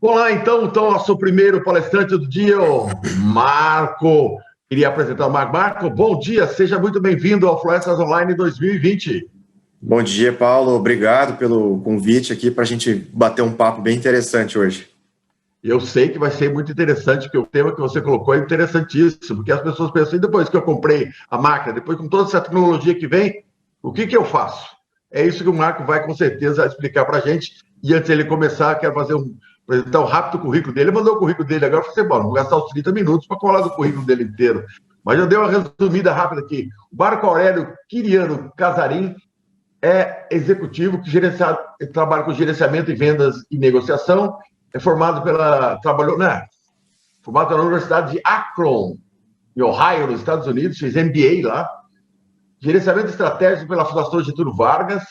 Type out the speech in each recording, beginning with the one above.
Olá, então, nosso primeiro palestrante do dia, o Marco. Queria apresentar o Marco. Marco, bom dia, seja muito bem-vindo ao Florestas Online 2020. Bom dia, Paulo. Obrigado pelo convite aqui para a gente bater um papo bem interessante hoje. Eu sei que vai ser muito interessante, porque o tema que você colocou é interessantíssimo, porque as pessoas pensam, e depois que eu comprei a máquina, depois com toda essa tecnologia que vem, o que eu faço? É isso que o Marco vai com certeza explicar para a gente. E antes de ele começar, quero apresentar um rápido currículo dele. Ele mandou o currículo dele agora, eu falei, bom, vamos gastar os 30 minutos para falar do currículo dele inteiro. Mas eu dei uma resumida rápida aqui. O Marco Aurélio Quiriano Casarim é executivo que trabalha com gerenciamento e vendas e negociação. É formado formado pela Universidade de Akron, em Ohio, nos Estados Unidos, fez MBA lá. Gerenciamento estratégico pela Fundação Getúlio Vargas.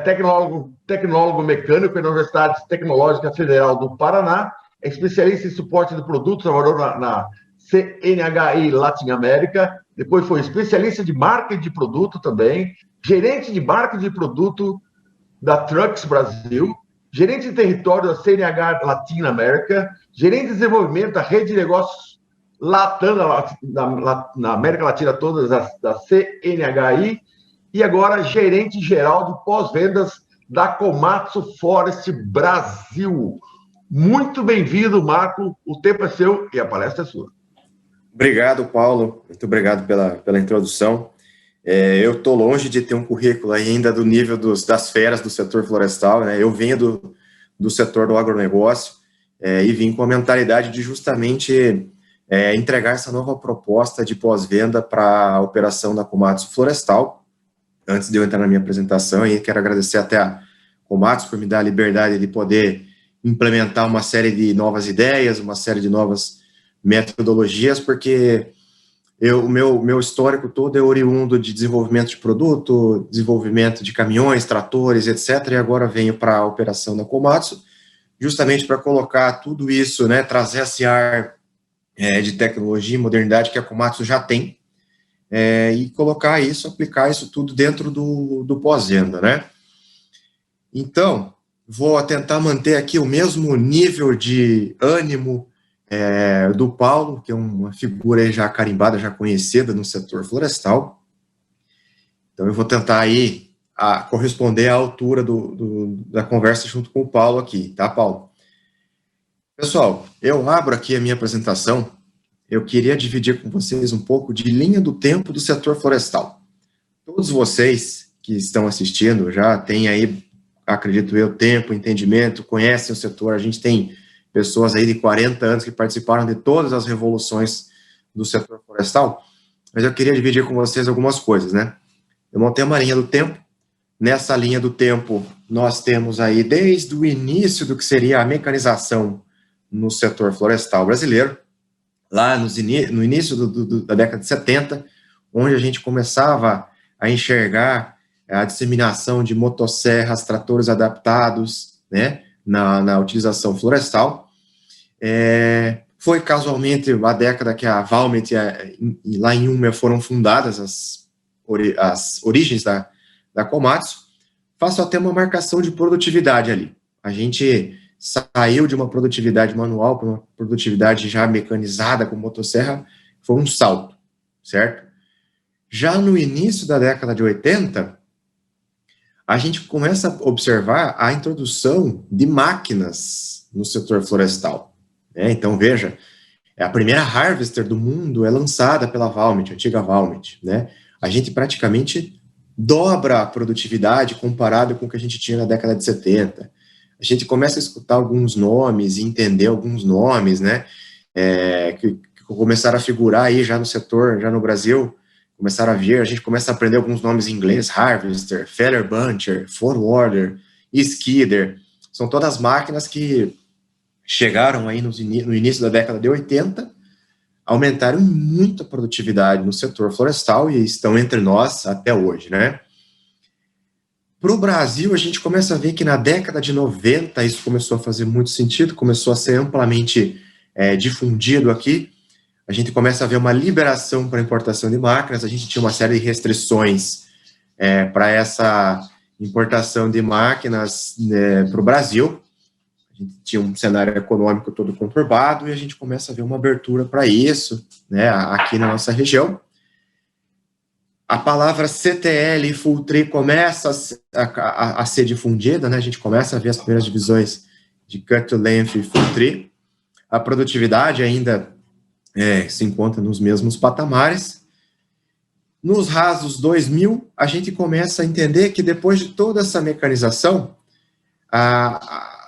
Tecnólogo mecânico pela Universidade Tecnológica Federal do Paraná. É especialista em suporte de produtos, trabalhou na CNHI Latinoamérica. Depois foi especialista de marketing de produto também. Gerente de marketing de produto da Trucks Brasil. Gerente de território da CNH Latinoamérica. Gerente de desenvolvimento da rede de negócios Latam, na América Latina toda, da CNHI. E agora gerente geral de pós-vendas da Komatsu Forest Brasil. Muito bem-vindo, Marco. O tempo é seu e a palestra é sua. Obrigado, Paulo. Muito obrigado pela introdução. Eu estou longe de ter um currículo ainda do nível das feras do setor florestal, né? Eu venho do setor do agronegócio e vim com a mentalidade de justamente entregar essa nova proposta de pós-venda para a operação da Komatsu Florestal. Antes de eu entrar na minha apresentação, e quero agradecer até a Komatsu por me dar a liberdade de poder implementar uma série de novas ideias, uma série de novas metodologias, porque o meu histórico todo é oriundo de desenvolvimento de produto, desenvolvimento de caminhões, tratores, etc., e agora venho para a operação da Komatsu, justamente para colocar tudo isso, né, trazer esse ar de tecnologia e modernidade que a Komatsu já tem, e colocar isso, aplicar isso tudo dentro do pós-venda, né? Então, vou tentar manter aqui o mesmo nível de ânimo do Paulo, que é uma figura aí já carimbada, já conhecida no setor florestal. Então, eu vou tentar aí corresponder à altura da conversa junto com o Paulo aqui, tá, Paulo? Pessoal, eu abro aqui a minha apresentação. Eu queria dividir com vocês um pouco de linha do tempo do setor florestal. Todos vocês que estão assistindo já têm aí, acredito eu, tempo, entendimento, conhecem o setor. A gente tem pessoas aí de 40 anos que participaram de todas as revoluções do setor florestal, mas eu queria dividir com vocês algumas coisas, né? Eu montei uma linha do tempo. Nessa linha do tempo, nós temos aí desde o início do que seria a mecanização no setor florestal brasileiro, lá no início da década de 70, onde a gente começava a enxergar a disseminação de motosserras, tratores adaptados, né, na utilização florestal. Foi casualmente a década que a Valmet e lá em Umeå foram fundadas as origens da Komatsu. Faço até uma marcação de produtividade ali. A gente saiu de uma produtividade manual para uma produtividade já mecanizada com motosserra, foi um salto, certo? Já no início da década de 80, a gente começa a observar a introdução de máquinas no setor florestal. Então, veja, a primeira harvester do mundo é lançada pela Valmet, a antiga Valmet, né? A gente praticamente dobra a produtividade comparado com o que a gente tinha na década de 70. A gente começa a escutar alguns nomes e entender alguns nomes, né, que começaram a figurar aí já no setor, já no Brasil, começaram a vir, a gente começa a aprender alguns nomes em inglês, Harvester, Feller Buncher, Forwarder, Skidder, são todas máquinas que chegaram aí no início da década de 80, aumentaram muito a produtividade no setor florestal e estão entre nós até hoje, né? Para o Brasil, a gente começa a ver que na década de 90 isso começou a fazer muito sentido, começou a ser amplamente difundido aqui. A gente começa a ver uma liberação para importação de máquinas, a gente tinha uma série de restrições para essa importação de máquinas para o Brasil. A A gente tinha um cenário econômico todo conturbado e a gente começa a ver uma abertura para isso, né, aqui na nossa região. A palavra CTL e Full Tree começa a ser difundida, né, a gente começa a ver as primeiras divisões de Cut to Length e Full Tree. A produtividade ainda se encontra nos mesmos patamares. Nos rasos 2000, a gente começa a entender que depois de toda essa mecanização,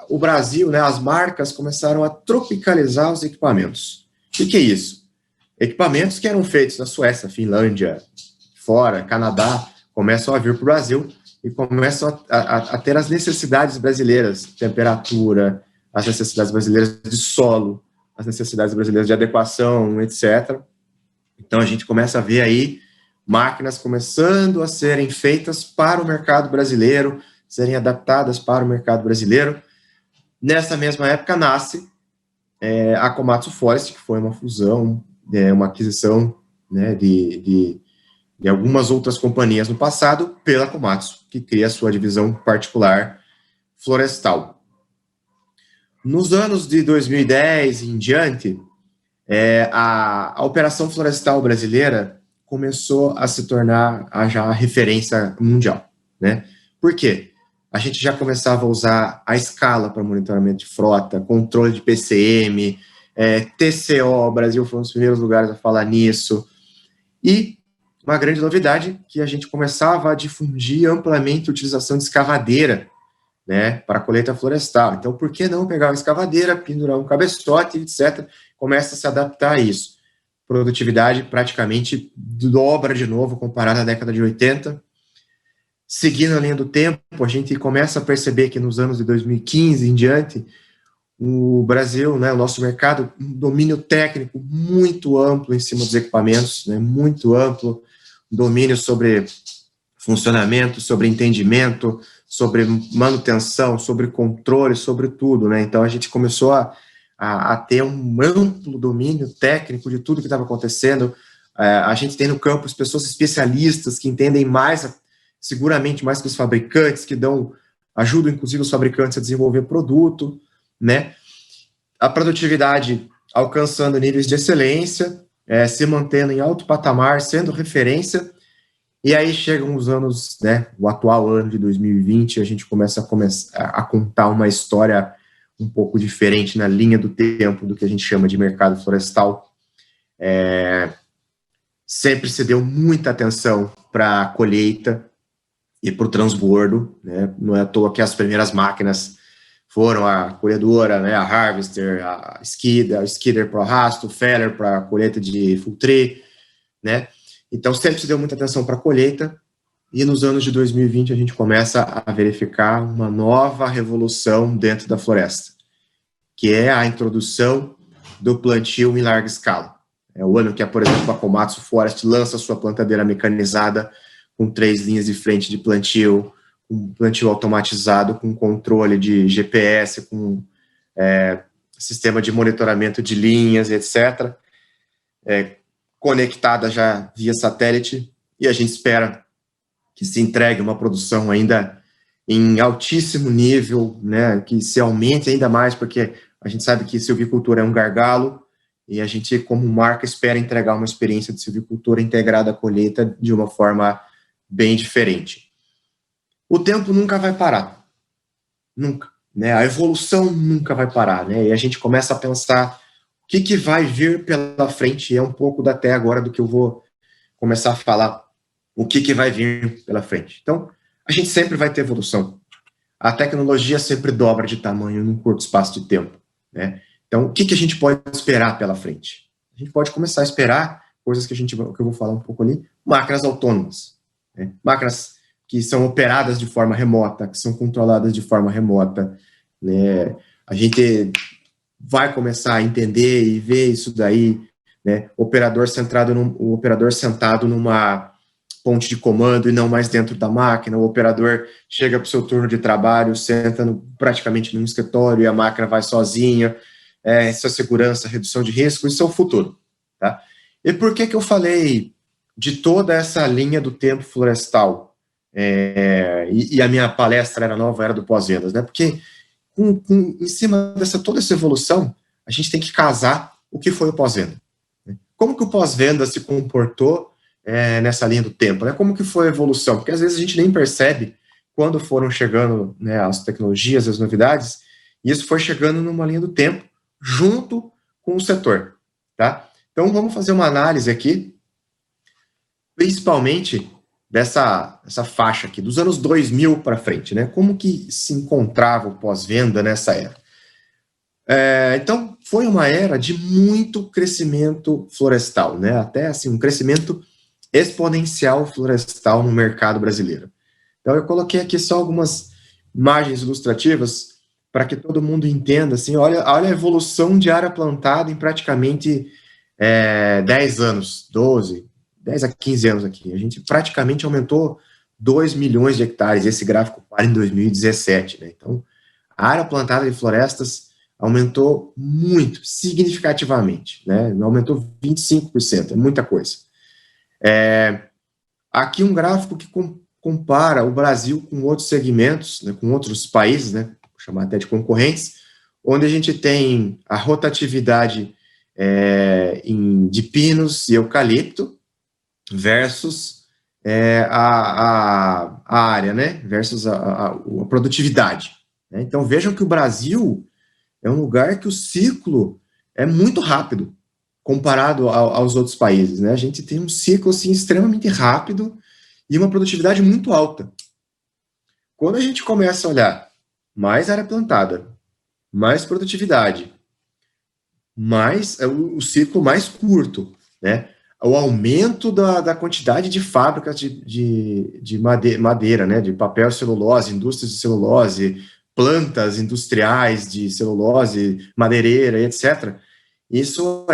o Brasil, né, as marcas começaram a tropicalizar os equipamentos. O que é isso? Equipamentos que eram feitos na Suécia, Finlândia, fora, Canadá, começam a vir para o Brasil e começam a ter as necessidades brasileiras, temperatura, as necessidades brasileiras de solo, as necessidades brasileiras de adequação, etc. Então, a gente começa a ver aí máquinas começando a serem feitas para o mercado brasileiro, serem adaptadas para o mercado brasileiro. Nessa mesma época nasce a Komatsu Forest, que foi uma fusão, uma aquisição, né, de algumas outras companhias no passado pela Komatsu, que cria a sua divisão particular florestal. Nos anos de 2010 em diante, a operação florestal brasileira começou a se tornar já a referência mundial, né? Por quê? A gente já começava a usar a escala para monitoramento de frota, controle de PCM, TCO, o Brasil foi um dos primeiros lugares a falar nisso, e uma grande novidade que a gente começava a difundir amplamente a utilização de escavadeira, né, para a colheita florestal. Então, por que não pegar uma escavadeira, pendurar um cabeçote, etc., começa a se adaptar a isso. Produtividade praticamente dobra de novo comparada à década de 80. Seguindo a linha do tempo, a gente começa a perceber que nos anos de 2015 em diante, o Brasil, né, o nosso mercado, um domínio técnico muito amplo em cima dos equipamentos, né, muito amplo, domínio sobre funcionamento, sobre entendimento, sobre manutenção, sobre controle, sobre tudo, né? Então, a gente começou a ter um amplo domínio técnico de tudo que estava acontecendo. A gente tem no campus pessoas especialistas que entendem mais, seguramente mais que os fabricantes, que ajudam, inclusive, os fabricantes a desenvolver produto, né? A produtividade alcançando níveis de excelência, se mantendo em alto patamar, sendo referência. E aí chegam os anos, né, o atual ano de 2020, a gente começa a contar uma história um pouco diferente na linha do tempo do que a gente chama de mercado florestal. Sempre se deu muita atenção para a colheita e para o transbordo, né? Não é à toa que as primeiras máquinas foram a colhedora, né, a Harvester, a Skidder para o arrasto, o Feller para a colheita de Full Tree, né? Então, sempre se deu muita atenção para a colheita, e nos anos de 2020 a gente começa a verificar uma nova revolução dentro da floresta, que é a introdução do plantio em larga escala. É o ano que, por exemplo, a Komatsu Forest lança sua plantadeira mecanizada com 3 linhas de frente de plantio, um plantio automatizado, com controle de GPS, com sistema de monitoramento de linhas, etc., conectada já via satélite, e a gente espera que se entregue uma produção ainda em altíssimo nível, né, que se aumente ainda mais, porque a gente sabe que silvicultura é um gargalo, e a gente, como marca, espera entregar uma experiência de silvicultura integrada à colheita de uma forma bem diferente. O tempo nunca vai parar, nunca, né, a evolução nunca vai parar, né, e a gente começa a pensar o que vai vir pela frente, é um pouco até agora do que eu vou começar a falar, o que vai vir pela frente. Então, a gente sempre vai ter evolução. A tecnologia sempre dobra de tamanho num curto espaço de tempo, né? Então, o que a gente pode esperar pela frente? A gente pode começar a esperar coisas que eu vou falar um pouco ali, máquinas autônomas, né? Máquinas que são operadas de forma remota, que são controladas de forma remota, né? A gente vai começar a entender e ver isso daí, né? O operador sentado numa ponte de comando e não mais dentro da máquina, o operador chega para o seu turno de trabalho, senta praticamente num escritório e a máquina vai sozinha, isso é segurança, redução de risco, isso é o futuro, tá? E por que eu falei de toda essa linha do tempo florestal? E a minha palestra era Nova Era do Pós-Vendas, né? Porque em cima toda essa evolução, a gente tem que casar o que foi o pós-venda. Como que o pós-venda se comportou nessa linha do tempo? Né? Como que foi a evolução? Porque às vezes a gente nem percebe quando foram chegando, né, as tecnologias, as novidades, e isso foi chegando numa linha do tempo, junto com o setor. Tá? Então vamos fazer uma análise aqui, principalmente dessa faixa aqui, dos anos 2000 para frente, né? Como que se encontrava o pós-venda nessa era? Então, foi uma era de muito crescimento florestal, né? Até assim, um crescimento exponencial florestal no mercado brasileiro. Então, eu coloquei aqui só algumas imagens ilustrativas para que todo mundo entenda, assim, olha a evolução de área plantada em praticamente 10 anos, 10 a 15 anos aqui. A gente praticamente aumentou 2 milhões de hectares. Esse gráfico para em 2017, né? Então, a área plantada de florestas aumentou muito, significativamente, né? Aumentou 25%, é muita coisa. Aqui um gráfico que compara o Brasil com outros segmentos, né, com outros países, né, vou chamar até de concorrentes, onde a gente tem a rotatividade de pinos e eucalipto versus a área, né, versus a produtividade. Né? Então, vejam que o Brasil é um lugar que o ciclo é muito rápido, comparado aos outros países. Né? A gente tem um ciclo assim, extremamente rápido e uma produtividade muito alta. Quando a gente começa a olhar mais área plantada, mais produtividade, mais o ciclo mais curto, né? O aumento da quantidade de fábricas de madeira, né? De papel, celulose, indústrias de celulose, plantas industriais de celulose, madeireira, etc. Isso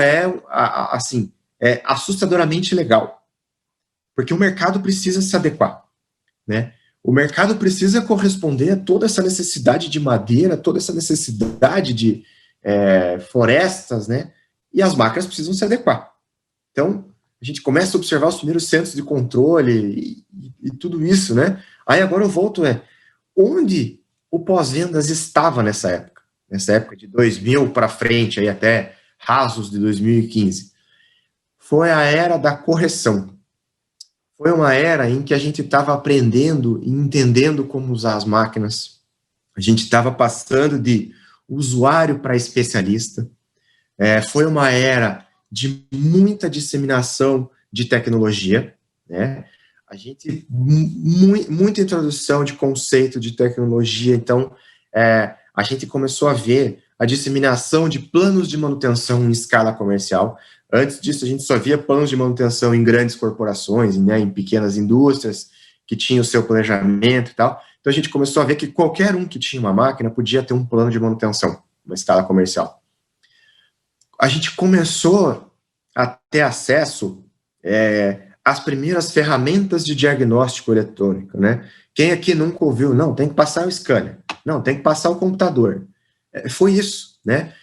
assim, é assustadoramente legal, porque o mercado precisa se adequar, né? O mercado precisa corresponder a toda essa necessidade de madeira, toda essa necessidade de florestas, né? E as máquinas precisam se adequar. Então, a gente começa a observar os primeiros centros de controle e tudo isso, né? Aí agora eu volto, onde o pós-vendas estava nessa época de 2000 para frente, aí até rasos de 2015. Foi a era da correção. Foi uma era em que a gente estava aprendendo e entendendo como usar as máquinas. A gente estava passando de usuário para especialista. Foi uma era de muita disseminação de tecnologia, né? A gente, muita introdução de conceito de tecnologia, então a gente começou a ver a disseminação de planos de manutenção em escala comercial. Antes disso, a gente só via planos de manutenção em grandes corporações, né, em pequenas indústrias, que tinham o seu planejamento e tal. Então, a gente começou a ver que qualquer um que tinha uma máquina podia ter um plano de manutenção, uma escala comercial. A gente começou a ter acesso às primeiras ferramentas de diagnóstico eletrônico, né? Quem aqui nunca ouviu? Não, tem que passar o scanner. Não, tem que passar o computador. Foi isso, né?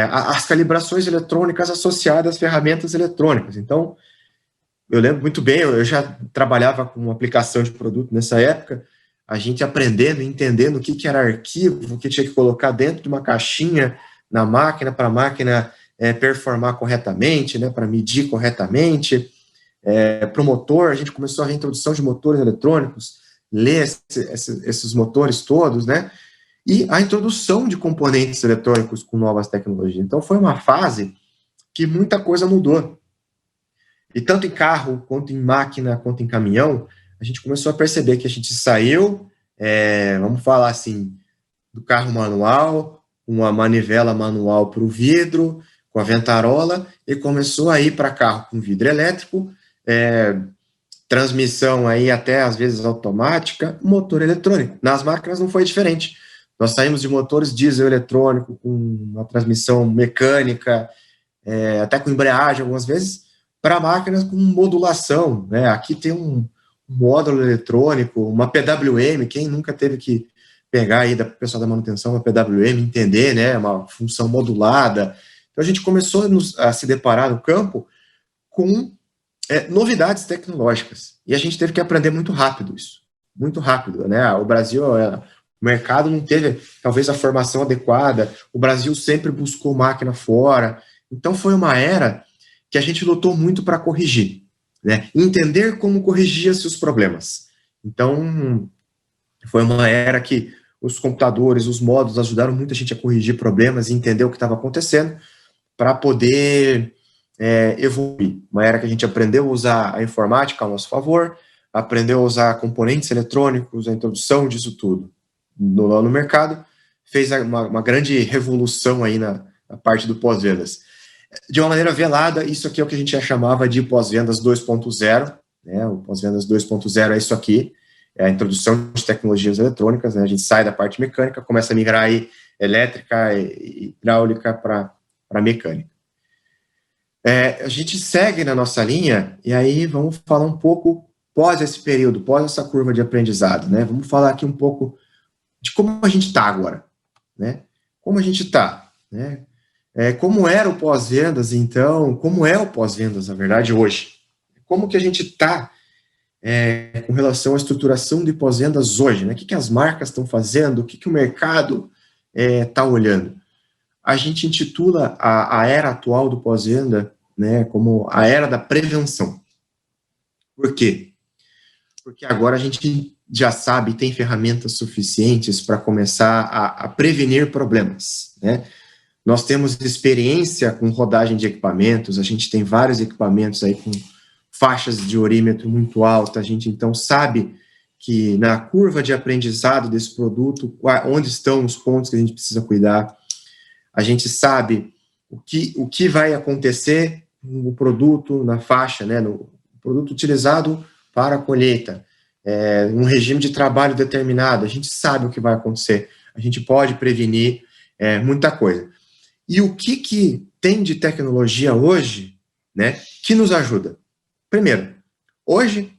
As calibrações eletrônicas associadas às ferramentas eletrônicas. Então, eu lembro muito bem, eu já trabalhava com aplicação de produto nessa época, a gente aprendendo, entendendo o que era arquivo, o que tinha que colocar dentro de uma caixinha na máquina, para a máquina performar corretamente, né, para medir corretamente. Para o motor, a gente começou a ver a introdução de motores eletrônicos, ler esses motores todos, né, e a introdução de componentes eletrônicos com novas tecnologias. Então, foi uma fase que muita coisa mudou. E tanto em carro, quanto em máquina, quanto em caminhão, a gente começou a perceber que a gente saiu, vamos falar assim, do carro manual, uma manivela manual para o vidro, com a ventarola, e começou a ir para carro com vidro elétrico, transmissão aí até às vezes automática, motor eletrônico. Nas máquinas não foi diferente. Nós saímos de motores diesel eletrônico, com uma transmissão mecânica, até com embreagem algumas vezes, para máquinas com modulação, né? Aqui tem um módulo eletrônico, uma PWM, quem nunca teve que pegar aí da pessoal da manutenção uma PWM, entender, né? Uma função modulada. Então a gente começou a se deparar no campo com novidades tecnológicas, e a gente teve que aprender muito rápido isso, muito rápido, né? O Brasil é O mercado não teve, talvez, a formação adequada, o Brasil sempre buscou máquina fora. Então, foi uma era que a gente lutou muito para corrigir, né? Entender como corrigia-se os problemas. Então, foi uma era que os computadores, os módulos ajudaram muito a gente a corrigir problemas e entender o que estava acontecendo para poder evoluir. Uma era que a gente aprendeu a usar a informática ao nosso favor, aprendeu a usar componentes eletrônicos, a introdução disso tudo no mercado, fez uma grande revolução aí na parte do pós-vendas. De uma maneira velada, isso aqui é o que a gente já chamava de pós-vendas 2.0, né? O pós-vendas 2.0 é isso aqui, é a introdução de tecnologias eletrônicas, né? A gente sai da parte mecânica, começa a migrar aí elétrica e hidráulica para mecânica. A gente segue na nossa linha, e aí vamos falar um pouco pós esse período, pós essa curva de aprendizado, né? Vamos falar aqui um pouco de como a gente está agora, né? Como a gente está, né? Como era o pós-vendas, então, como é o pós-vendas, na verdade, hoje? Como que a gente está com relação à estruturação de pós-vendas hoje, né? O que as marcas estão fazendo, o que o mercado está olhando? A gente intitula a era atual do pós-venda, né, como a era da prevenção. Por quê? Porque agora a gente já sabe, tem ferramentas suficientes para começar a prevenir problemas, né? Nós temos experiência com rodagem de equipamentos, a gente tem vários equipamentos aí com faixas de orímetro muito alta, a gente então sabe que na curva de aprendizado desse produto, onde estão os pontos que a gente precisa cuidar, a gente sabe o que vai acontecer no produto, na faixa, né, no produto utilizado para a colheita, um regime de trabalho determinado, a gente sabe o que vai acontecer, a gente pode prevenir muita coisa. E o que tem de tecnologia hoje, né, que nos ajuda? Primeiro, hoje,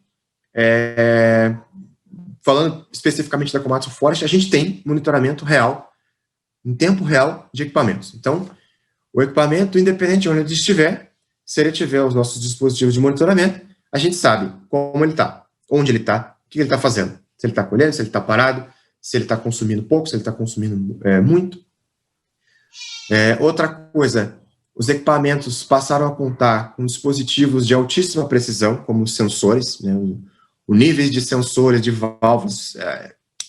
falando especificamente da Komatsu Forest, a gente tem monitoramento real, em tempo real, de equipamentos. Então, o equipamento, independente de onde ele estiver, se ele tiver os nossos dispositivos de monitoramento, a gente sabe como ele está, onde ele está, o que ele está fazendo. Se ele está colhendo, se ele está parado, se ele está consumindo pouco, se ele está consumindo muito. Outra coisa, os equipamentos passaram a contar com dispositivos de altíssima precisão, como os sensores, né, os níveis de sensores de válvulas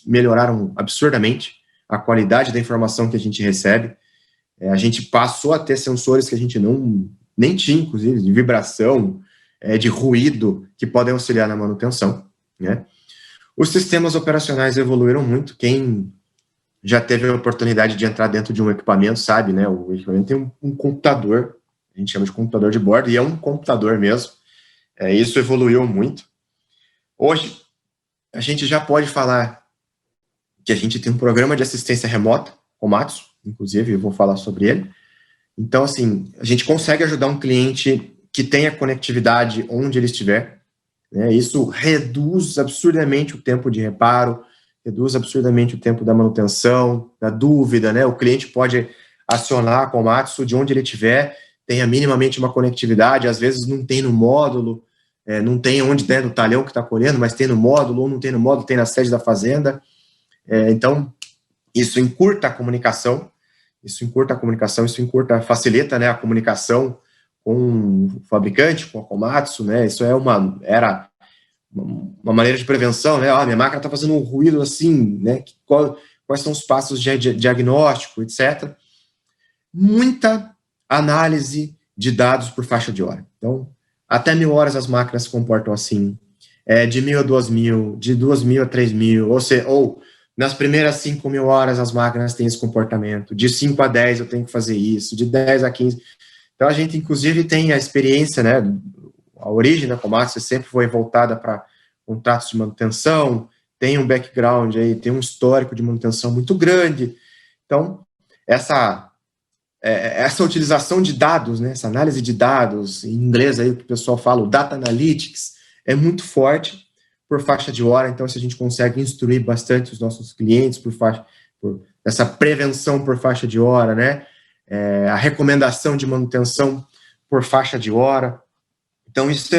melhoraram absurdamente a qualidade da informação que a gente recebe. A gente passou a ter sensores que a gente nem tinha, inclusive, de vibração, de ruído, que podem auxiliar na manutenção, né? Os sistemas operacionais evoluíram muito. Quem já teve a oportunidade de entrar dentro de um equipamento sabe, né? O equipamento tem um computador, a gente chama de computador de bordo, e é um computador mesmo. Isso evoluiu muito. Hoje, a gente já pode falar que a gente tem um programa de assistência remota, Komatsu, inclusive, eu vou falar sobre ele. Então, assim, a gente consegue ajudar um cliente que tenha conectividade onde ele estiver, né? Isso reduz absurdamente o tempo de reparo, reduz absurdamente o tempo da manutenção, da dúvida, né? O cliente pode acionar a Komatsu de onde ele estiver, tenha minimamente uma conectividade, às vezes não tem no módulo, não tem onde, né, no talhão que está colhendo, mas tem no módulo, ou não tem no módulo, tem na sede da fazenda. Então, isso encurta a comunicação, isso facilita, né, a comunicação com o fabricante, com a Komatsu, né? Isso era uma maneira de prevenção, né? Minha máquina está fazendo um ruído assim, né? Quais são os passos de diagnóstico, etc. Muita análise de dados por faixa de hora. Então, até 1.000 horas as máquinas se comportam assim, de 1.000 a 2.000, de 2.000 a 3.000, ou nas primeiras 5.000 horas as máquinas têm esse comportamento, de 5 a 10 eu tenho que fazer isso, de 10 a 15. Então, a gente, inclusive, tem a experiência, né? A origem da Komatsu sempre foi voltada para contratos de manutenção, tem um background aí, tem um histórico de manutenção muito grande. Então, essa utilização de dados, né, essa análise de dados, em inglês aí o que o pessoal fala, o Data Analytics, é muito forte por faixa de hora. Então, se a gente consegue instruir bastante os nossos clientes por essa prevenção por faixa de hora, né, a recomendação de manutenção por faixa de hora. Então, isso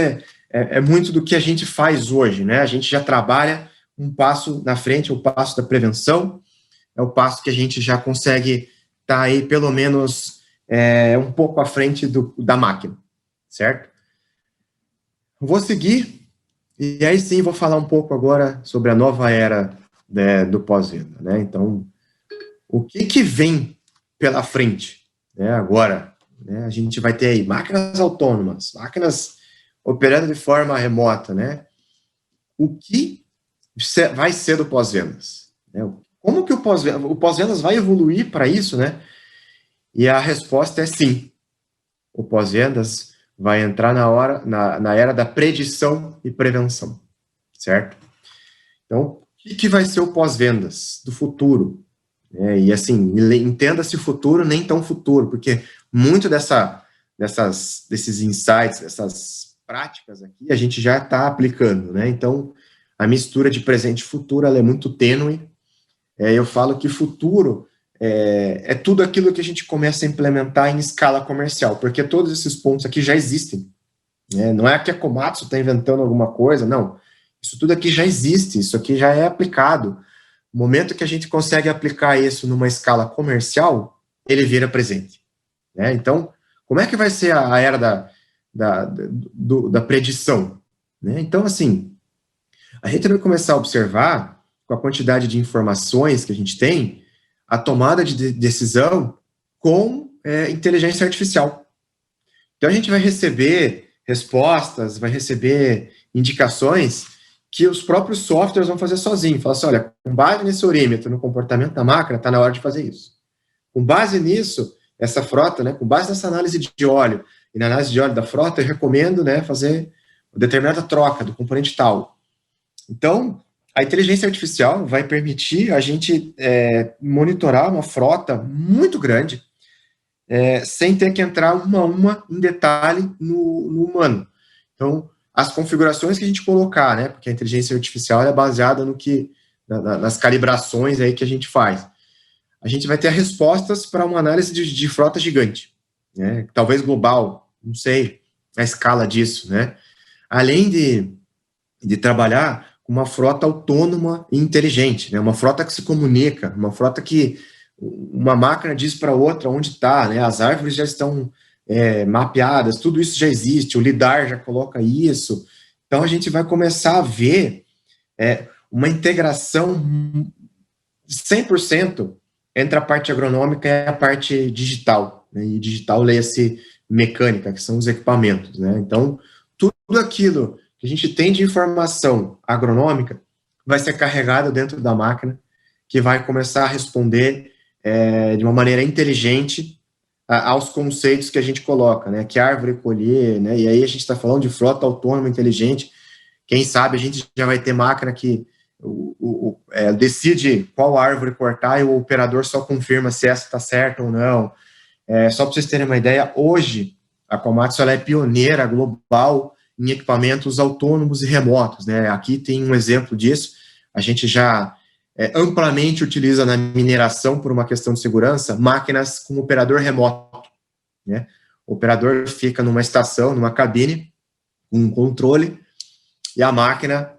é muito do que a gente faz hoje, né? A gente já trabalha um passo na frente, o passo da prevenção, é o passo que a gente já consegue estar aí, pelo menos, um pouco à frente da máquina, certo? Vou seguir, e aí sim vou falar um pouco agora sobre a nova era, né, do pós-venda, né? Então, o que vem pela frente, né, agora? Né, a gente vai ter aí máquinas autônomas, máquinas operando de forma remota, né? O que vai ser do pós-vendas? Né? Como que o pós-vendas vai evoluir para isso, né? E a resposta é sim. O pós-vendas vai entrar na era da predição e prevenção, certo? Então, o que vai ser o pós-vendas do futuro? E assim, entenda-se futuro, nem tão futuro, porque muito desses insights, dessas práticas aqui, a gente já está aplicando, né? Então, a mistura de presente e futuro, ela é muito tênue. Eu falo que futuro é tudo aquilo que a gente começa a implementar em escala comercial, porque todos esses pontos aqui já existem. Né? Não é que a Komatsu está inventando alguma coisa, não. Isso tudo aqui já existe, isso aqui já é aplicado. No momento que a gente consegue aplicar isso numa escala comercial, ele vira presente. Né? Então, como é que vai ser a era da predição? Né? Então, assim, a gente vai começar a observar, com a quantidade de informações que a gente tem, a tomada de decisão com inteligência artificial. Então, a gente vai receber respostas, vai receber indicações que os próprios softwares vão fazer sozinhos. Falar assim, olha, com base nesse orímetro, no comportamento da máquina, está na hora de fazer isso. Com base nisso, essa frota, né, com base nessa análise de óleo, e na análise de óleo da frota, eu recomendo, né, fazer uma determinada troca do componente tal. Então, a inteligência artificial vai permitir a gente monitorar uma frota muito grande, sem ter que entrar uma a uma em detalhe no humano. Então, as configurações que a gente colocar, né, porque a inteligência artificial é baseada nas calibrações aí que a gente faz. A gente vai ter respostas para uma análise de frota gigante, né, talvez global, não sei a escala disso, né, além de trabalhar com uma frota autônoma e inteligente, né, uma frota que se comunica, uma frota que uma máquina diz para outra onde está, né, as árvores já estão mapeadas, tudo isso já existe, o LIDAR já coloca isso, então a gente vai começar a ver uma integração 100% entre a parte agronômica e a parte digital, né, e digital leia-se mecânica, que são os equipamentos, né, então tudo aquilo que a gente tem de informação agronômica vai ser carregado dentro da máquina, que vai começar a responder de uma maneira inteligente aos conceitos que a gente coloca, né, que árvore colher, né, e aí a gente está falando de frota autônoma inteligente, quem sabe a gente já vai ter máquina que decide qual árvore cortar e o operador só confirma se essa está certa ou não. Só para vocês terem uma ideia, hoje a Komatsu ela é pioneira global em equipamentos autônomos e remotos, né, aqui tem um exemplo disso, a gente já amplamente utiliza na mineração, por uma questão de segurança, máquinas com operador remoto. Né? O operador fica numa estação, numa cabine, com um controle, e a máquina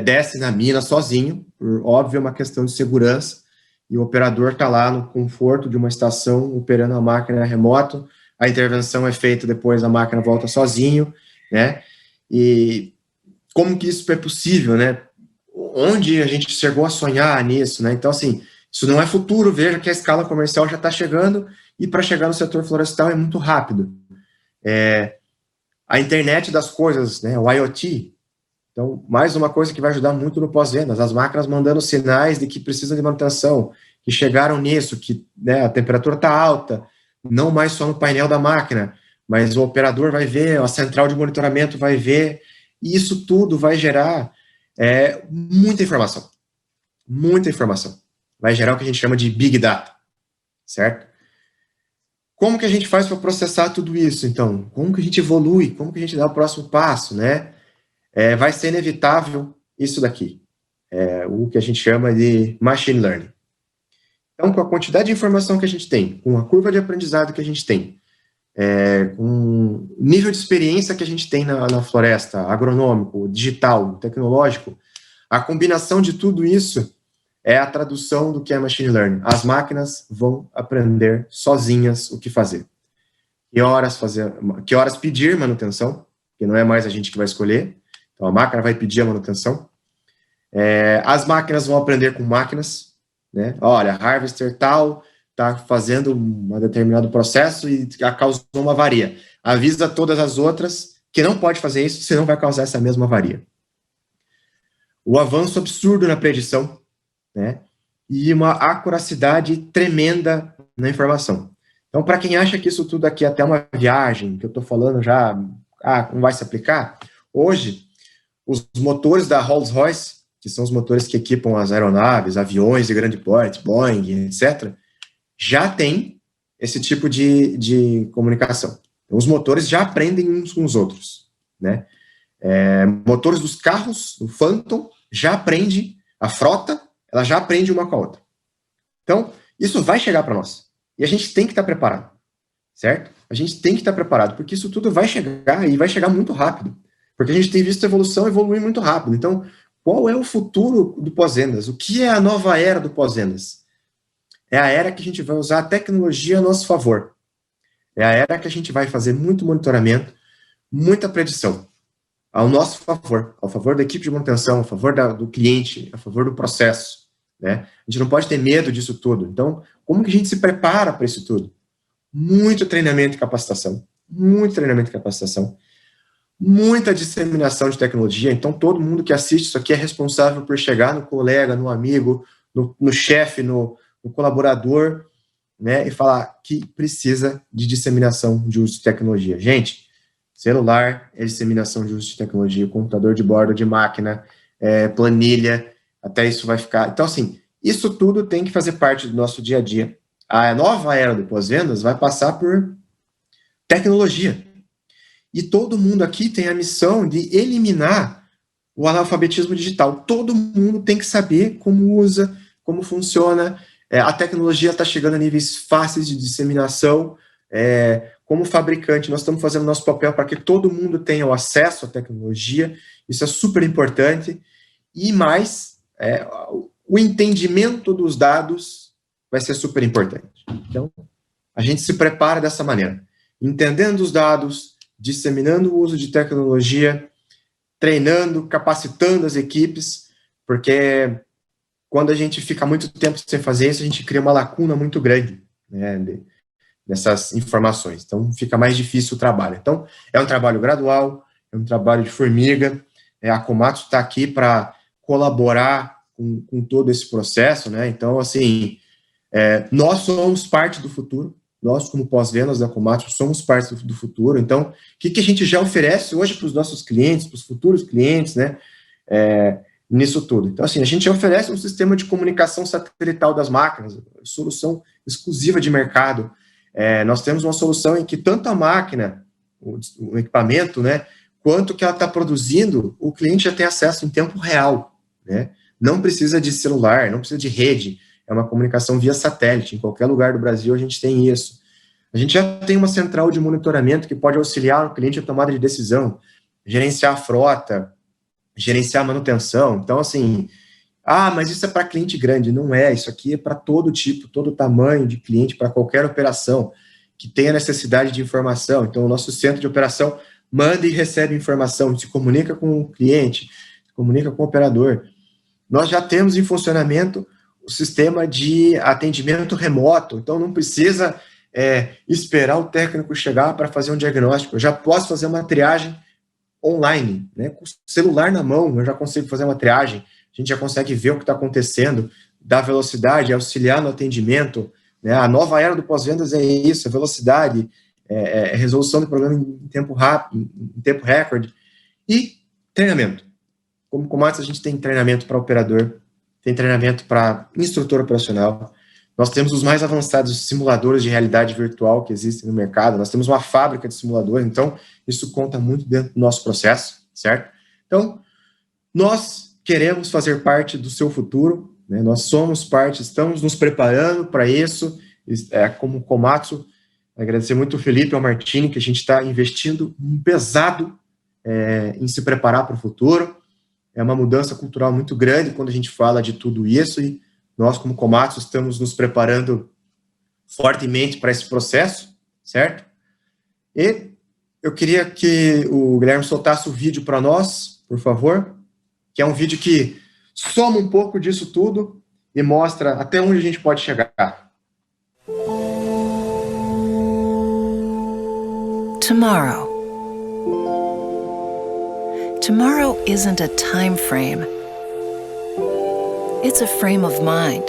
desce na mina sozinho, por óbvio, uma questão de segurança, e o operador está lá no conforto de uma estação, operando a máquina remoto, a intervenção é feita depois, a máquina volta sozinho, né? E como que isso é possível, né? Onde a gente chegou a sonhar nisso, né? Então, assim, isso não é futuro, veja que a escala comercial já está chegando, e para chegar no setor florestal é muito rápido. A internet das coisas, né, o IoT, então, mais uma coisa que vai ajudar muito no pós-vendas, as máquinas mandando sinais de que precisam de manutenção, que chegaram nisso, que né, a temperatura está alta, não mais só no painel da máquina, mas o operador vai ver, a central de monitoramento vai ver, e isso tudo vai gerar muita informação. Muita informação. Vai gerar o que a gente chama de Big Data, certo? Como que a gente faz para processar tudo isso, então? Como que a gente evolui? Como que a gente dá o próximo passo, né? Vai ser inevitável isso daqui, o que a gente chama de Machine Learning. Então, com a quantidade de informação que a gente tem, com a curva de aprendizado que a gente tem, com o nível de experiência que a gente tem na floresta, agronômico, digital, tecnológico, A combinação de tudo isso é a tradução do que é machine learning. As máquinas vão aprender sozinhas o que fazer. Que horas pedir manutenção, que não é mais a gente que vai escolher. Então, a máquina vai pedir a manutenção. As máquinas vão aprender com máquinas, né? Olha, harvester tal está fazendo um determinado processo e causou uma avaria. Avisa todas as outras que não pode fazer isso, senão vai causar essa mesma avaria. O avanço absurdo na predição, né? E uma acuracidade tremenda na informação. Então, para quem acha que isso tudo aqui é até uma viagem, que eu estou falando já, não vai se aplicar, hoje, os motores da Rolls-Royce, que são os motores que equipam as aeronaves, aviões de grande porte, Boeing, etc., já tem esse tipo de comunicação. Então, os motores já aprendem uns com os outros, né? Motores dos carros, o Phantom, já aprende, a frota, ela já aprende uma com a outra. Então, isso vai chegar para nós. E a gente tem que estar preparado, certo? A gente tem que estar preparado, porque isso tudo vai chegar e vai chegar muito rápido. Porque a gente tem visto a evolução evoluir muito rápido. Então, qual é o futuro do pós-vendas? O que é a nova era do pós-vendas? É a era que a gente vai usar a tecnologia a nosso favor. É a era que a gente vai fazer muito monitoramento, muita predição, ao nosso favor, ao favor da equipe de manutenção, a favor do cliente, a favor do processo, né? A gente não pode ter medo disso tudo. Então, como que a gente se prepara para isso tudo? Muito treinamento e capacitação, muita disseminação de tecnologia. Então, todo mundo que assiste isso aqui é responsável por chegar no colega, no amigo, no chefe, no colaborador, né, e falar que precisa de disseminação de uso de tecnologia. Gente, celular é disseminação de uso de tecnologia, computador de bordo, de máquina, planilha, até isso vai ficar... Então, assim, isso tudo tem que fazer parte do nosso dia a dia. A nova era do pós-vendas vai passar por tecnologia. E todo mundo aqui tem a missão de eliminar o analfabetismo digital. Todo mundo tem que saber como usa, como funciona. A tecnologia está chegando a níveis fáceis de disseminação. Como fabricante, nós estamos fazendo nosso papel para que todo mundo tenha o acesso à tecnologia. Isso é super importante. E mais, o entendimento dos dados vai ser super importante. Então, a gente se prepara dessa maneira. Entendendo os dados, disseminando o uso de tecnologia, treinando, capacitando as equipes, porque quando a gente fica muito tempo sem fazer isso, a gente cria uma lacuna muito grande, né, dessas informações. Então, fica mais difícil o trabalho. Então, é um trabalho gradual, é um trabalho de formiga. A Komatsu está aqui para colaborar com todo esse processo, né? Então, assim, nós somos parte do futuro. Nós, como pós-vendas da Komatsu, somos parte do futuro. Então, o que a gente já oferece hoje para os nossos clientes, para os futuros clientes, né? Nisso tudo. Então, assim, a gente oferece um sistema de comunicação satelital das máquinas, solução exclusiva de mercado. Nós temos uma solução em que tanto a máquina, o equipamento, né, quanto que ela está produzindo, o cliente já tem acesso em tempo real, né? Não precisa de celular, não precisa de rede, é uma comunicação via satélite. Em qualquer lugar do Brasil a gente tem isso. A gente já tem uma central de monitoramento que pode auxiliar o cliente a tomada de decisão, gerenciar a frota, gerenciar a manutenção. Então, assim, mas isso é para cliente grande. Não é, isso aqui é para todo tipo, todo tamanho de cliente, para qualquer operação que tenha necessidade de informação. Então, o nosso centro de operação manda e recebe informação, se comunica com o cliente, se comunica com o operador. Nós já temos em funcionamento o sistema de atendimento remoto, então não precisa esperar o técnico chegar para fazer um diagnóstico. Eu já posso fazer uma triagem online, né? Com o celular na mão, eu já consigo fazer uma triagem, a gente já consegue ver o que está acontecendo, dar velocidade, auxiliar no atendimento, né? A nova era do pós-vendas é isso, a velocidade, resolução do problema em tempo rápido, em tempo recorde, e treinamento. Como Komatsu, a gente tem treinamento para operador, tem treinamento para instrutor operacional, nós temos os mais avançados simuladores de realidade virtual que existem no mercado, nós temos uma fábrica de simuladores, então isso conta muito dentro do nosso processo, certo? Então, nós queremos fazer parte do seu futuro, né? Nós somos parte, estamos nos preparando para isso, como Komatsu, agradecer muito o Felipe e ao Martini, que a gente está investindo pesado em se preparar para o futuro. é uma mudança cultural muito grande quando a gente fala de tudo isso, e nós, como Komatsu, estamos nos preparando fortemente para esse processo, certo? E eu queria que o Guilherme soltasse o vídeo para nós, por favor, que é um vídeo que soma um pouco disso tudo e mostra até onde a gente pode chegar. Tomorrow. Tomorrow isn't a time frame. It's a frame of mind.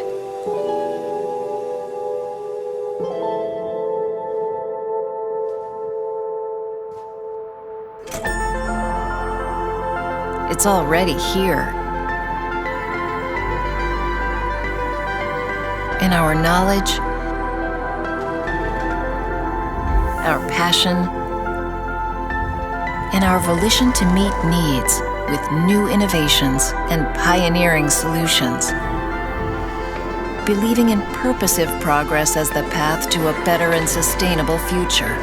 It's already here. In our knowledge, our passion, and our volition to meet needs with new innovations and pioneering solutions. Believing in purposive progress as the path to a better and sustainable future.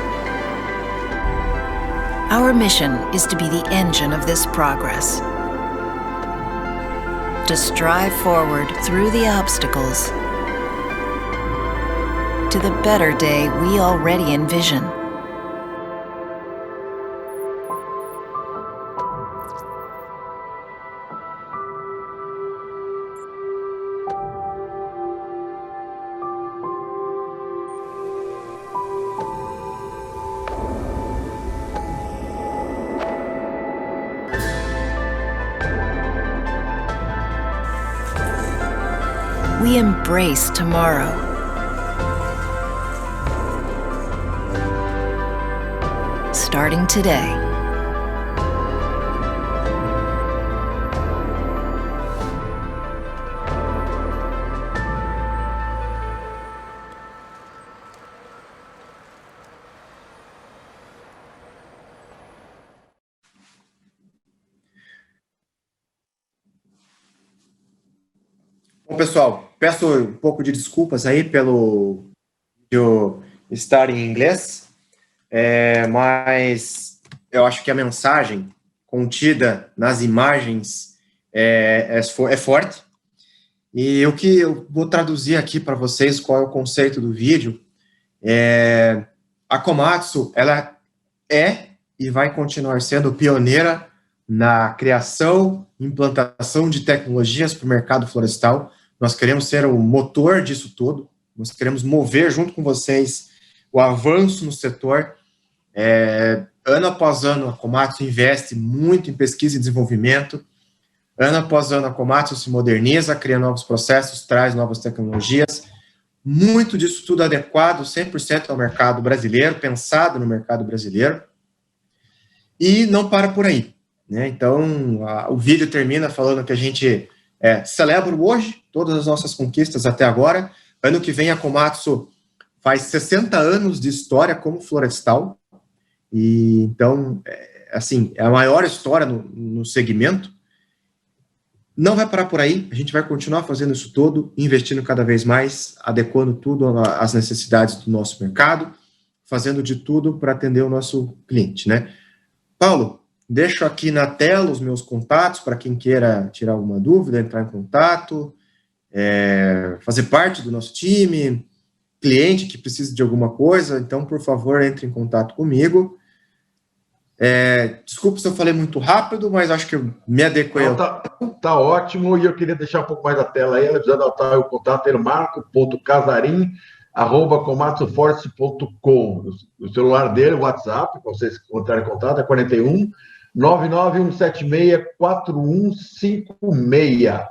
Our mission is to be the engine of this progress. To strive forward through the obstacles to the better day we already envision. We embrace tomorrow. Starting today. Bom, pessoal, peço um pouco de desculpas aí pelo vídeo estar em inglês, mas eu acho que a mensagem contida nas imagens é forte. E o que eu vou traduzir aqui para vocês, qual é o conceito do vídeo, a Komatsu, ela é e vai continuar sendo pioneira na criação e implantação de tecnologias para o mercado florestal. Nós queremos ser o motor disso tudo, nós queremos mover junto com vocês o avanço no setor. Ano após ano, a Komatsu investe muito em pesquisa e desenvolvimento. Ano após ano, a Komatsu se moderniza, cria novos processos, traz novas tecnologias. Muito disso tudo adequado 100% ao mercado brasileiro, pensado no mercado brasileiro. E não para por aí, né? Então, o vídeo termina falando que a gente celebra hoje todas as nossas conquistas até agora. Ano que vem, a Komatsu faz 60 anos de história como florestal. E, então, assim, é a maior história no segmento. Não vai parar por aí, a gente vai continuar fazendo isso tudo, investindo cada vez mais, adequando tudo às necessidades do nosso mercado, fazendo de tudo para atender o nosso cliente, né? Paulo, deixo aqui na tela os meus contatos para quem queira tirar alguma dúvida, entrar em contato, fazer parte do nosso time, cliente que precisa de alguma coisa, então, por favor, entre em contato comigo. Desculpa se eu falei muito rápido, mas acho que eu me adequei. Tá ótimo, e eu queria deixar um pouco mais da tela aí, precisa anotar o contato, é marco.casarim@komatsuforest.com. O celular dele, o WhatsApp, para vocês encontrarem em contato, é 41 99176 4156.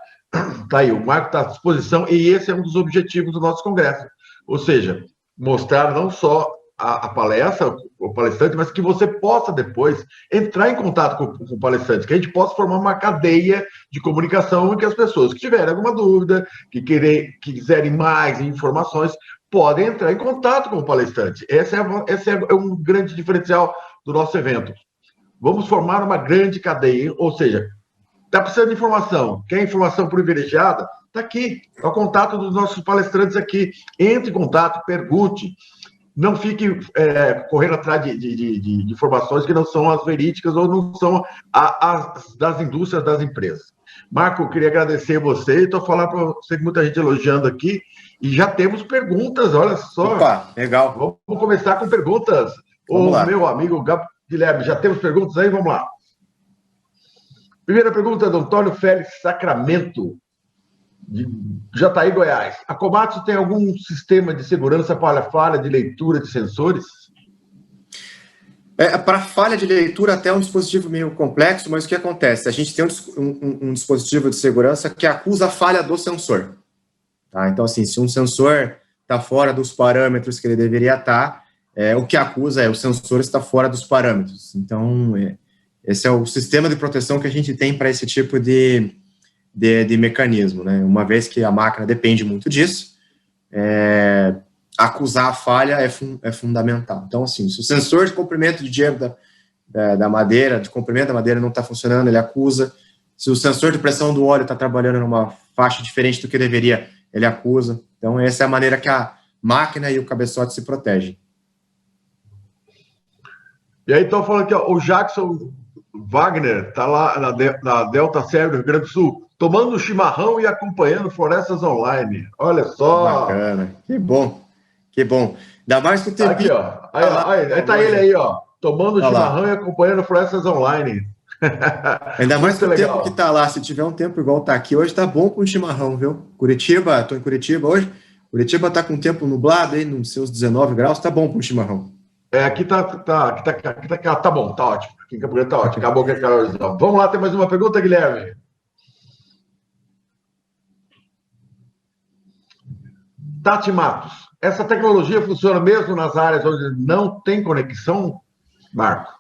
Tá aí, o Marco está à disposição, e esse é um dos objetivos do nosso congresso, ou seja, mostrar não só a palestra, o palestrante, mas que você possa depois entrar em contato com o palestrante, que a gente possa formar uma cadeia de comunicação em que as pessoas que tiverem alguma dúvida, que quiserem mais informações, podem entrar em contato com o palestrante. Esse é um grande diferencial do nosso evento. Vamos formar uma grande cadeia, ou seja, está precisando de informação, quer informação privilegiada? Está aqui, é o contato dos nossos palestrantes aqui. Entre em contato, pergunte. não fique correndo atrás de informações que não são as verídicas ou não são as das indústrias, das empresas. Marco, eu queria agradecer você e estou falando para você que muita gente elogiando aqui, e já temos perguntas, olha só. Opa, legal. Vamos começar com perguntas. Vamos lá. Meu amigo Guilherme, já temos perguntas aí? Vamos lá. Primeira pergunta do Antônio Félix Sacramento, de Jataí, Goiás. A Komatsu tem algum sistema de segurança para falha de leitura de sensores? Para falha de leitura, até é um dispositivo meio complexo, mas o que acontece? A gente tem um dispositivo de segurança que acusa a falha do sensor. Tá? Então, assim, se um sensor está fora dos parâmetros que ele deveria estar, o que acusa é o sensor está fora dos parâmetros. Então, esse é o sistema de proteção que a gente tem para esse tipo de mecanismo, né? Uma vez que a máquina depende muito disso, acusar a falha é fundamental. Então, assim, se o sensor de comprimento de diâmetro da madeira, de comprimento da madeira não está funcionando, ele acusa. Se o sensor de pressão do óleo está trabalhando numa faixa diferente do que deveria, ele acusa. Então, essa é a maneira que a máquina e o cabeçote se protegem. E aí, estão falando que o Jackson Wagner está lá na Delta Serra do Rio Grande do Sul, tomando chimarrão e acompanhando Florestas Online. Olha só. Bacana. Que bom. Que bom. Ainda mais que o tempo. Aqui, ó. Aí tá ele aí, ó. Tomando chimarrão e acompanhando Florestas Online. Ainda mais que o tempo que tá lá. Se tiver um tempo igual tá aqui, hoje tá bom com chimarrão, viu? Curitiba, tô em Curitiba hoje. Curitiba tá com tempo nublado aí, nos seus 19 graus, tá bom com chimarrão. Aqui tá bom, tá ótimo. Aqui em Campo Grande tá ótimo. Acabou com a calorzão. Vamos lá, tem mais uma pergunta, Guilherme. Tati Matos, essa tecnologia funciona mesmo nas áreas onde não tem conexão, Marco?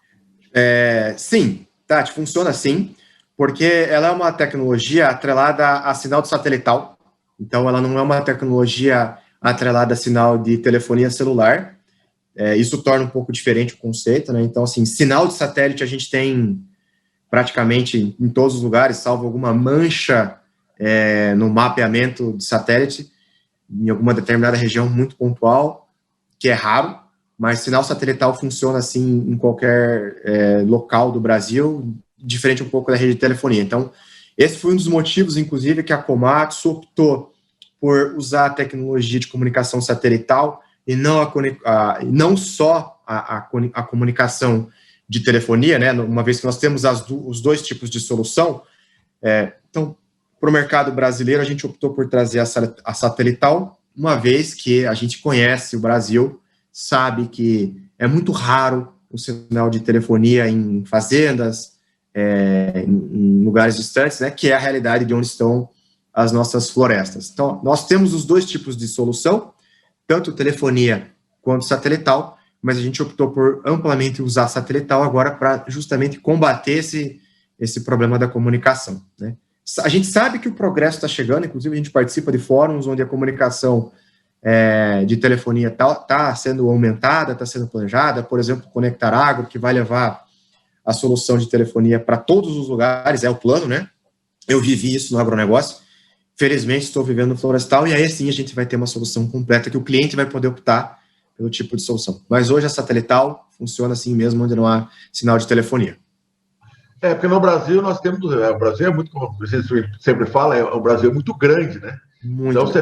Sim, Tati, funciona sim, porque ela é uma tecnologia atrelada a sinal de satelital, então ela não é uma tecnologia atrelada a sinal de telefonia celular. Isso torna um pouco diferente o conceito, né? Então, assim, sinal de satélite a gente tem praticamente em todos os lugares, salvo alguma mancha no mapeamento de satélite, em alguma determinada região muito pontual, que é raro, mas sinal satelital funciona assim em qualquer local do Brasil, diferente um pouco da rede de telefonia. Então, esse foi um dos motivos, inclusive, que a Komatsu optou por usar a tecnologia de comunicação satelital e não só a comunicação de telefonia, né? Uma vez que nós temos os dois tipos de solução. Então, para o mercado brasileiro, a gente optou por trazer a satelital, uma vez que a gente conhece o Brasil, sabe que é muito raro o sinal de telefonia em fazendas, em lugares distantes, né, que é a realidade de onde estão as nossas florestas. Então, nós temos os dois tipos de solução, tanto telefonia quanto satelital, mas a gente optou por amplamente usar satelital agora para justamente combater esse problema da comunicação, né? A gente sabe que o progresso está chegando, inclusive a gente participa de fóruns onde a comunicação de telefonia está sendo aumentada, está sendo planejada, por exemplo, Conectar Agro, que vai levar a solução de telefonia para todos os lugares, é o plano, né? Eu vivi isso no agronegócio, felizmente estou vivendo no florestal, e aí sim a gente vai ter uma solução completa que o cliente vai poder optar pelo tipo de solução. Mas hoje a satelital funciona assim mesmo, onde não há sinal de telefonia. Porque no Brasil nós temos... O Brasil é muito, como você sempre fala, o Brasil é muito grande, né? Muito então você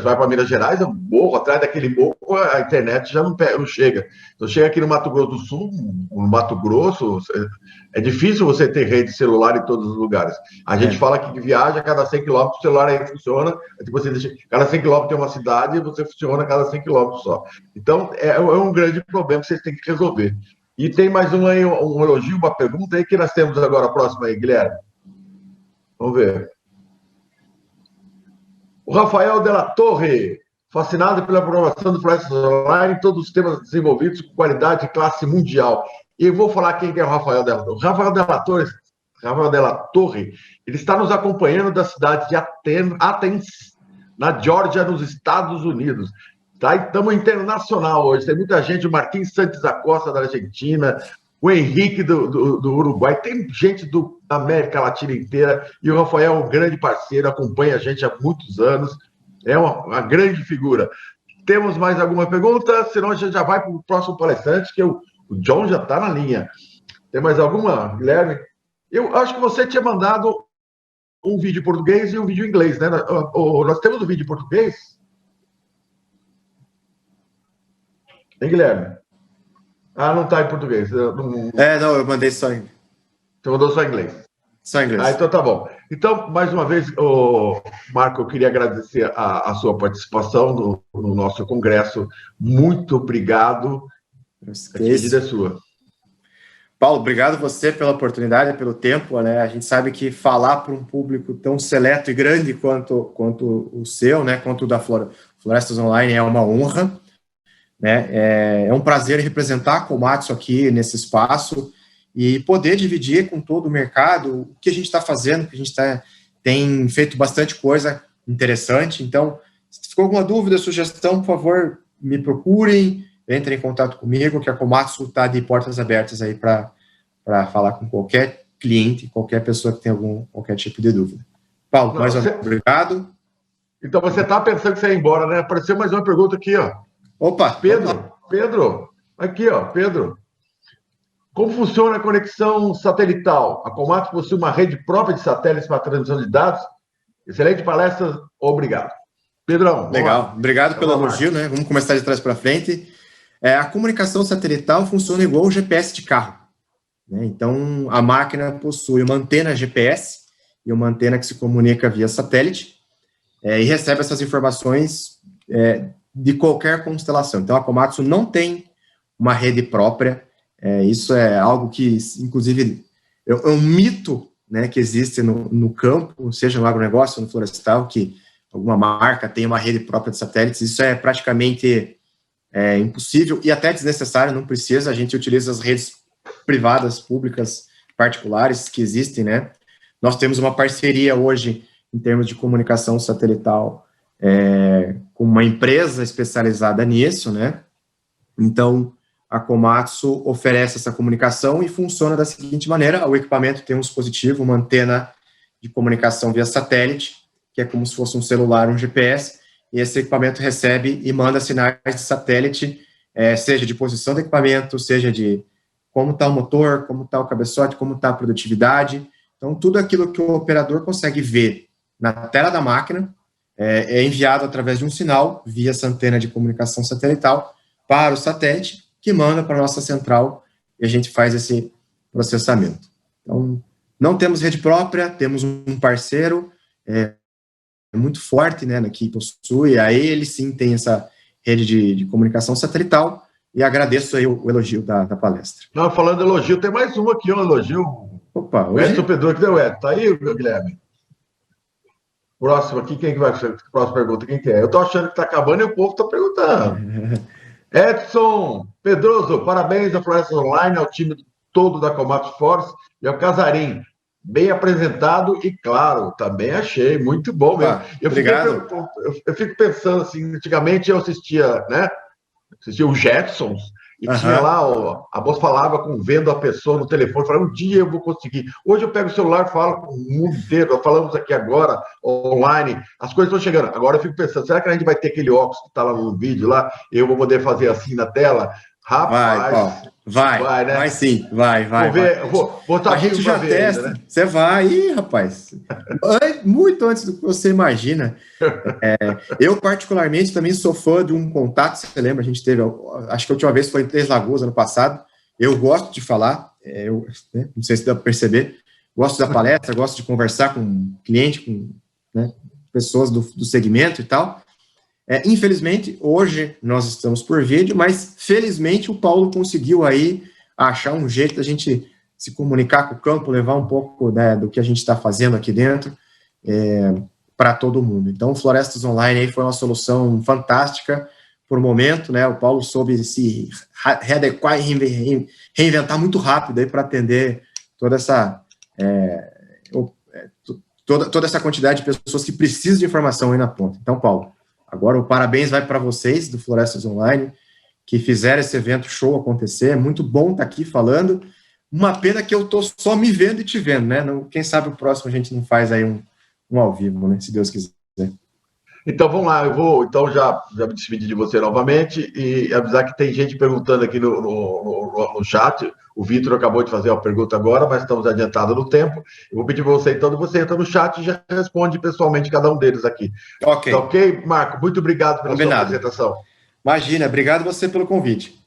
vai para Minas Gerais, é um morro, atrás daquele morro a internet já não chega. Então chega aqui no Mato Grosso do Sul, no Mato Grosso, é difícil você ter rede celular em todos os lugares. A gente fala que viaja a cada 100 km, o celular aí funciona, cada 100 km tem uma cidade e você funciona a cada 100 km só. Então é um grande problema que vocês têm que resolver. E tem mais um elogio, uma pergunta aí que nós temos agora, a próxima aí, Guilherme. Vamos ver. O Rafael Della Torre, fascinado pela programação do Florestas Online, todos os temas desenvolvidos com qualidade e classe mundial. E eu vou falar quem é o Rafael Della Torre. Rafael Della Torre, ele está nos acompanhando da cidade de Athens, na Geórgia, nos Estados Unidos. Tá? Estamos internacional hoje, tem muita gente, o Martins Santos Acosta, da Argentina, o Henrique do Uruguai, tem gente da América Latina inteira, e o Rafael é um grande parceiro, acompanha a gente há muitos anos, é uma grande figura. Temos mais alguma pergunta? Senão a gente já vai para o próximo palestrante, que o John já está na linha. Tem mais alguma, Guilherme? Eu acho que você tinha mandado um vídeo em português e um vídeo em inglês, né? Nós temos o vídeo em português? Hein, Guilherme? Ah, não está em português. Não, eu mandei só em... Você mandou só em inglês. Só em inglês. Ah, então tá bom. Então, mais uma vez, Marco, eu queria agradecer a sua participação no nosso congresso. Muito obrigado. A medida é sua. Paulo, obrigado você pela oportunidade, pelo tempo, né? A gente sabe que falar para um público tão seleto e grande quanto o seu, né? Quanto o da Florestas Online é uma honra, né? É um prazer representar a Komatsu aqui nesse espaço e poder dividir com todo o mercado o que a gente está fazendo, que a gente tem feito bastante coisa interessante. Então, se ficou alguma dúvida, sugestão, por favor, me procurem, entrem em contato comigo, que a Komatsu está de portas abertas aí para falar com qualquer cliente, qualquer pessoa que tenha qualquer tipo de dúvida. Paulo, mais uma vez, obrigado. Então, você está pensando que você ia embora, né? Apareceu mais uma pergunta aqui, ó. Opa! Pedro, aqui, ó, Pedro. Como funciona a conexão satelital? A Komatsu possui uma rede própria de satélites para transmissão de dados? Excelente palestra, obrigado. Pedrão. Legal, obrigado pelo elogio, né? Vamos começar de trás para frente. A comunicação satelital funciona igual o GPS de carro, né? Então, a máquina possui uma antena GPS e uma antena que se comunica via satélite e recebe essas informações de qualquer constelação. Então, a Komatsu não tem uma rede própria. Isso é algo que, inclusive, é um mito, né, que existe no campo, seja no agronegócio ou no florestal, que alguma marca tem uma rede própria de satélites. Isso é praticamente impossível e até desnecessário, não precisa. A gente utiliza as redes privadas, públicas, particulares que existem, né? Nós temos uma parceria hoje, em termos de comunicação satelital, com uma empresa especializada nisso, né? Então, a Komatsu oferece essa comunicação e funciona da seguinte maneira: o equipamento tem um dispositivo, uma antena de comunicação via satélite, que é como se fosse um celular, um GPS, e esse equipamento recebe e manda sinais de satélite, seja de posição do equipamento, seja de como está o motor, como está o cabeçote, como está a produtividade. Então, tudo aquilo que o operador consegue ver na tela da máquina é enviado através de um sinal via essa antena de comunicação satelital para o satélite, que manda para a nossa central e a gente faz esse processamento. Então, não temos rede própria, temos um parceiro muito forte, né, que possui, aí ele sim tem essa rede de comunicação satelital, e agradeço aí o elogio da palestra. Não, falando de elogio, tem mais um aqui, um elogio. Opa, o Edson Pedro, que deu Edson. Tá aí, Guilherme? Próximo aqui, quem que vai fazer? Próxima pergunta, quem que é? Eu tô achando que tá acabando e o povo tá perguntando. Edson Pedroso, parabéns à Florestas Online, ao time todo da Komatsu Force e ao Casarim. Bem apresentado e, claro, também achei muito bom mesmo. Obrigado. Eu fico pensando assim, antigamente eu assistia, né? Assistia o Jetsons e tinha lá, a moça falava vendo a pessoa no telefone, falava, um dia eu vou conseguir. Hoje eu pego o celular e falo com o mundo inteiro, nós falamos aqui agora, online, as coisas estão chegando. Agora eu fico pensando, será que a gente vai ter aquele óculos que está lá no vídeo lá, eu vou poder fazer assim na tela? Rapaz, vai, né? Vai sim, vai. Vou botar a gente já testa, ainda, né? Você vai, rapaz, muito antes do que você imagina. Eu, particularmente, também sou fã de um contato, você lembra, a gente teve, acho que a última vez foi em Três Lagoas, ano passado. Eu gosto de falar, não sei se dá para perceber, gosto da palestra, gosto de conversar com cliente, com pessoas do segmento e tal. Infelizmente, hoje nós estamos por vídeo, mas felizmente o Paulo conseguiu aí achar um jeito da gente se comunicar com o campo, levar um pouco, né, do que a gente está fazendo aqui dentro para todo mundo. Então, o Florestas Online aí foi uma solução fantástica por um momento, né? O Paulo soube se readequar e reinventar muito rápido aí para atender toda essa toda essa quantidade de pessoas que precisam de informação aí na ponta. Então, Paulo, agora o parabéns vai para vocês do Florestas Online, que fizeram esse evento show acontecer. É muito bom estar aqui falando. Uma pena que eu estou só me vendo e te vendo, né? Quem sabe o próximo a gente não faz aí um ao vivo, né? Se Deus quiser. Então vamos lá, eu vou então já me despedir de você novamente e avisar que tem gente perguntando aqui no chat. O Vitor acabou de fazer uma pergunta agora, mas estamos adiantados no tempo. Eu vou pedir para você, então, você entra no chat e já responde pessoalmente cada um deles aqui. Ok. Tá ok, Marco? Muito obrigado pela sua Combinado. apresentação. Imagina, obrigado você pelo convite.